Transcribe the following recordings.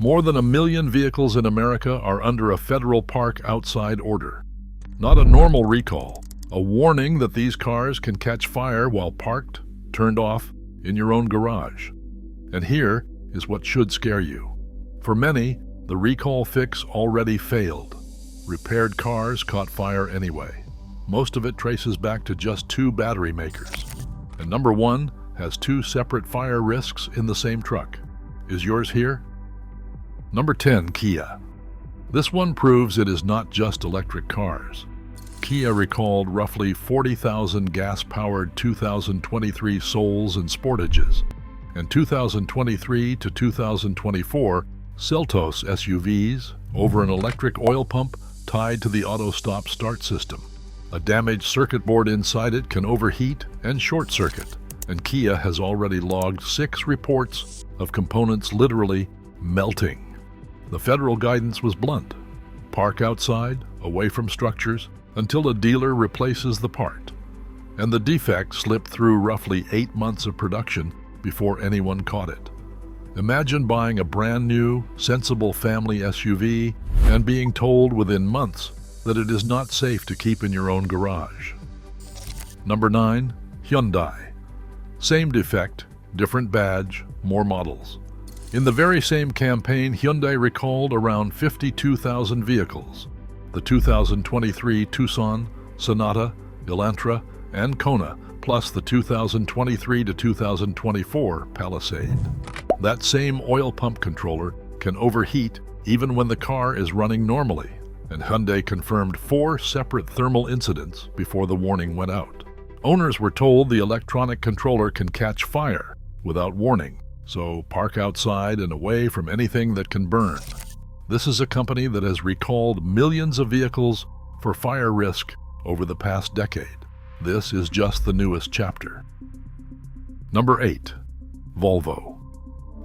More than 1 million vehicles in America are under a federal park outside order. Not a normal recall, a warning that these cars can catch fire while parked, turned off, in your own garage. And here is what should scare you. For many, the recall fix already failed. Repaired cars caught fire anyway. Most of it traces back to just 2 battery makers. And number 1 has 2 separate fire risks in the same truck. Is yours here? Number 10, Kia. This one proves it is not just electric cars. Kia recalled roughly 40,000 gas-powered 2023 Souls and Sportages, and 2023 to 2024 Seltos SUVs over an electric oil pump tied to the auto stop start system. A damaged circuit board inside it can overheat and short circuit, and Kia has already logged 6 reports of components literally melting. The federal guidance was blunt. Park outside, away from structures, until a dealer replaces the part. And the defect slipped through roughly 8 months of production before anyone caught it. Imagine buying a brand new, sensible family SUV and being told within months that it is not safe to keep in your own garage. Number 9, Hyundai. Same defect, different badge, more models. In the very same campaign, Hyundai recalled around 52,000 vehicles. The 2023 Tucson, Sonata, Elantra, and Kona, plus the 2023 to 2024 Palisade. That same oil pump controller can overheat even when the car is running normally, and Hyundai confirmed 4 separate thermal incidents before the warning went out. Owners were told the electronic controller can catch fire without warning, so park outside and away from anything that can burn. This is a company that has recalled millions of vehicles for fire risk over the past decade. This is just the newest chapter. Number 8, Volvo.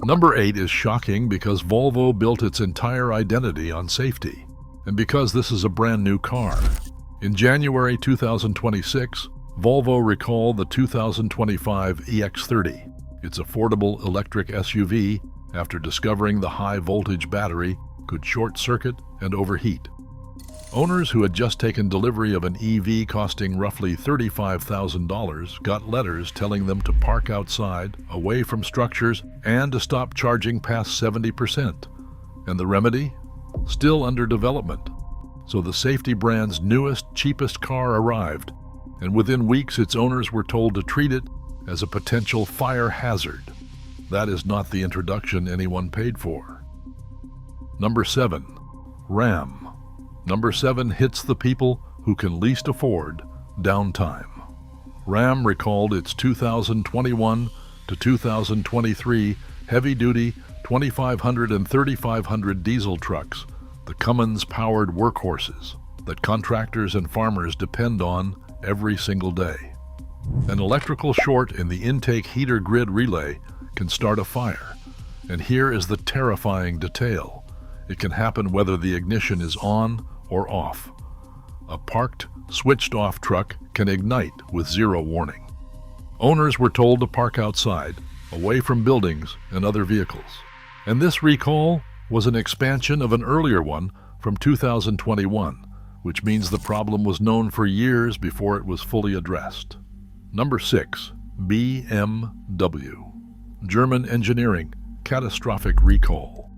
Number 8 is shocking because Volvo built its entire identity on safety, and because this is a brand new car. In January 2026, Volvo recalled the 2025 EX30, its affordable electric SUV, after discovering the high-voltage battery could short-circuit and overheat. Owners who had just taken delivery of an EV costing roughly $35,000 got letters telling them to park outside, away from structures, and to stop charging past 70%. And the remedy? Still under development. So the safety brand's newest, cheapest car arrived, and within weeks its owners were told to treat it as a potential fire hazard. That is not the introduction anyone paid for. Number 7, Ram. Number 7 hits the people who can least afford downtime. Ram recalled its 2021 to 2023 heavy-duty 2500 and 3500 diesel trucks, the Cummins-powered workhorses that contractors and farmers depend on every single day. An electrical short in the intake heater grid relay can start a fire, and here is the terrifying detail. It can happen whether the ignition is on or off. A parked, switched-off truck can ignite with 0 warning. Owners were told to park outside, away from buildings and other vehicles. And this recall was an expansion of an earlier one from 2021, which means the problem was known for years before it was fully addressed. Number 6, BMW. German engineering, catastrophic recall.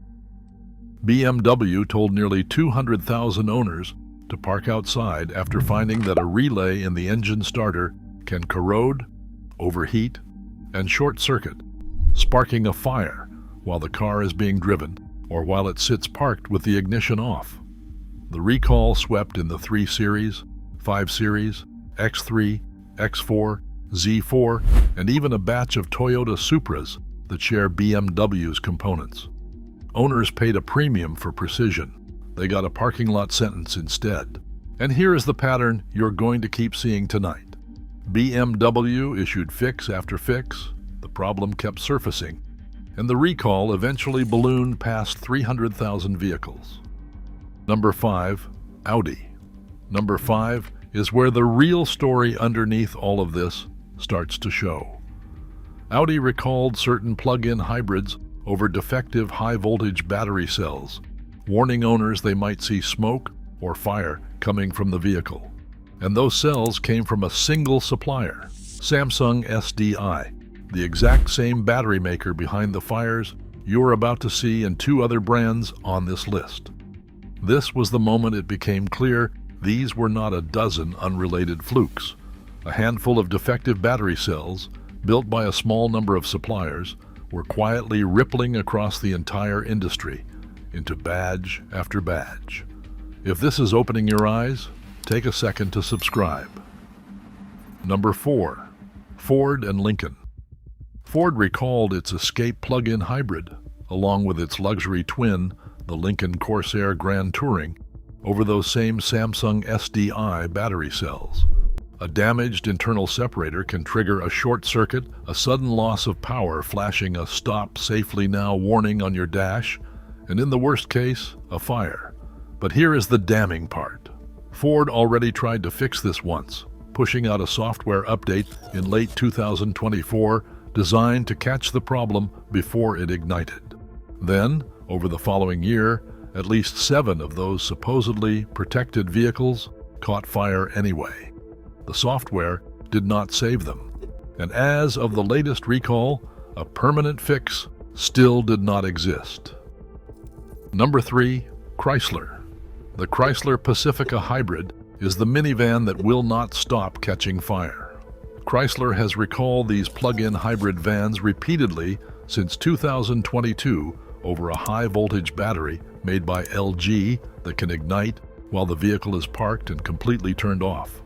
BMW told nearly 200,000 owners to park outside after finding that a relay in the engine starter can corrode, overheat, and short-circuit, sparking a fire while the car is being driven or while it sits parked with the ignition off. The recall swept in the 3 Series, 5 Series, X3, X4, Z4, and even a batch of Toyota Supras that share BMW's components. Owners paid a premium for precision. They got a parking lot sentence instead. And here is the pattern you're going to keep seeing tonight. BMW issued fix after fix, the problem kept surfacing, and the recall eventually ballooned past 300,000 vehicles. Number 5, Audi. Number 5 is where the real story underneath all of this starts to show. Audi recalled certain plug-in hybrids over defective high-voltage battery cells, warning owners they might see smoke or fire coming from the vehicle. And those cells came from a single supplier, Samsung SDI, the exact same battery maker behind the fires you're about to see in two other brands on this list. This was the moment it became clear these were not a dozen unrelated flukes. A handful of defective battery cells, built by a small number of suppliers, were quietly rippling across the entire industry into badge after badge. If this is opening your eyes, take a second to subscribe. Number 4. Ford and Lincoln. Ford recalled its Escape plug-in hybrid, along with its luxury twin, the Lincoln Corsair Grand Touring, over those same Samsung SDI battery cells. A damaged internal separator can trigger a short circuit, a sudden loss of power flashing a "Stop Safely Now" warning on your dash, and in the worst case, a fire. But here is the damning part. Ford already tried to fix this once, pushing out a software update in late 2024 designed to catch the problem before it ignited. Then, over the following year, at least 7 of those supposedly protected vehicles caught fire anyway. The software did not save them, and as of the latest recall, a permanent fix still did not exist. Number 3. Chrysler. The Chrysler Pacifica Hybrid is the minivan that will not stop catching fire. Chrysler has recalled these plug-in hybrid vans repeatedly since 2022 over a high-voltage battery made by LG that can ignite while the vehicle is parked and completely turned off.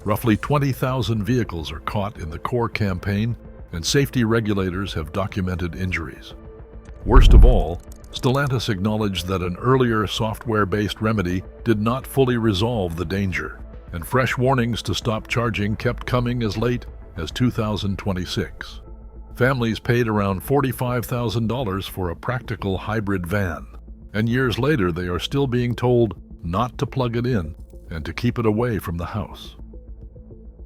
Roughly 20,000 vehicles are caught in the core campaign, and safety regulators have documented injuries. Worst of all, Stellantis acknowledged that an earlier software-based remedy did not fully resolve the danger, and fresh warnings to stop charging kept coming as late as 2026. Families paid around $45,000 for a practical hybrid van, and years later they are still being told not to plug it in and to keep it away from the house.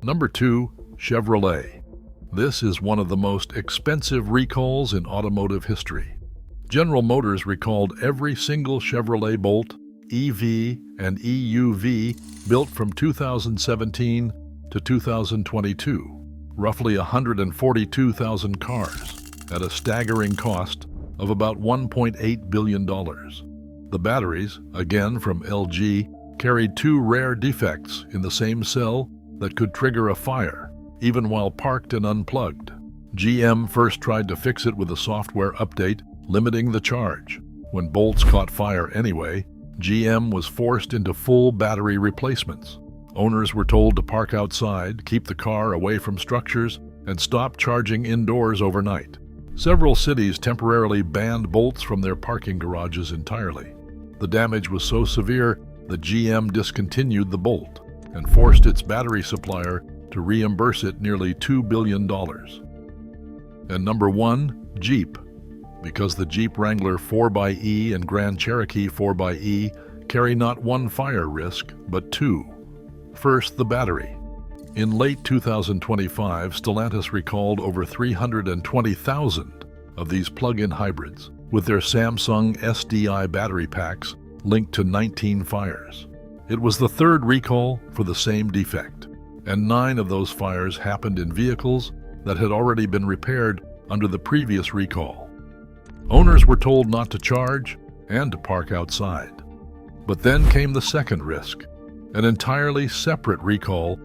Number 2. Chevrolet. This is one of the most expensive recalls in automotive history. General Motors recalled every single Chevrolet Bolt, EV, and EUV built from 2017 to 2022, roughly 142,000 cars, at a staggering cost of about $1.8 billion. The batteries, again from LG, carried 2 rare defects in the same cell that could trigger a fire, even while parked and unplugged. GM first tried to fix it with a software update limiting the charge. When bolts caught fire anyway, GM was forced into full battery replacements. Owners were told to park outside, keep the car away from structures, and stop charging indoors overnight. Several cities temporarily banned bolts from their parking garages entirely. The damage was so severe that GM discontinued the Bolt and forced its battery supplier to reimburse it nearly $2 billion. And number 1, Jeep. Because the Jeep Wrangler 4xe and Grand Cherokee 4xe carry not one fire risk, but 2. First, the battery. In late 2025, Stellantis recalled over 320,000 of these plug-in hybrids, with their Samsung SDI battery packs linked to 19 fires. It was the 3rd recall for the same defect, and 9 of those fires happened in vehicles that had already been repaired under the previous recall. Owners were told not to charge and to park outside. But then came the 2nd risk, an entirely separate recall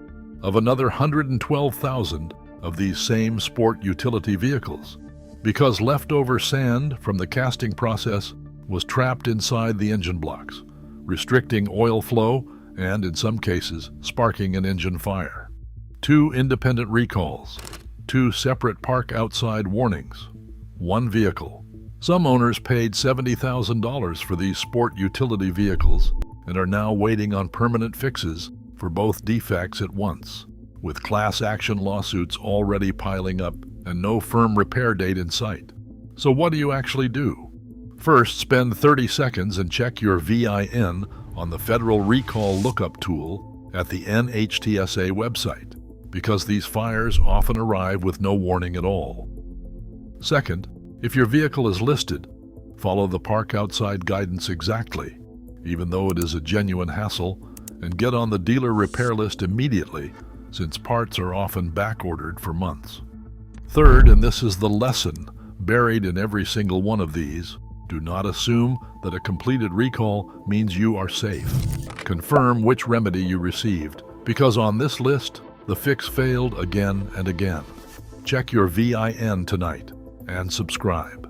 of another 112,000 of these same sport utility vehicles, because leftover sand from the casting process was trapped inside the engine blocks, restricting oil flow and, in some cases, sparking an engine fire. 2 independent recalls, 2 separate park outside warnings, 1 vehicle. Some owners paid $70,000 for these sport utility vehicles and are now waiting on permanent fixes for both defects at once, with class action lawsuits already piling up and no firm repair date in sight. So what do you actually do? First, spend 30 seconds and check your VIN on the Federal Recall Lookup tool at the NHTSA website, because these fires often arrive with no warning at all. Second, If your vehicle is listed, follow the park outside guidance exactly, even though it is a genuine hassle, and get on the dealer repair list immediately, since parts are often back-ordered for months. Third, and this is the lesson buried in every single one of these, do not assume that a completed recall means you are safe. Confirm which remedy you received, because on this list, the fix failed again and again. Check your VIN tonight and subscribe.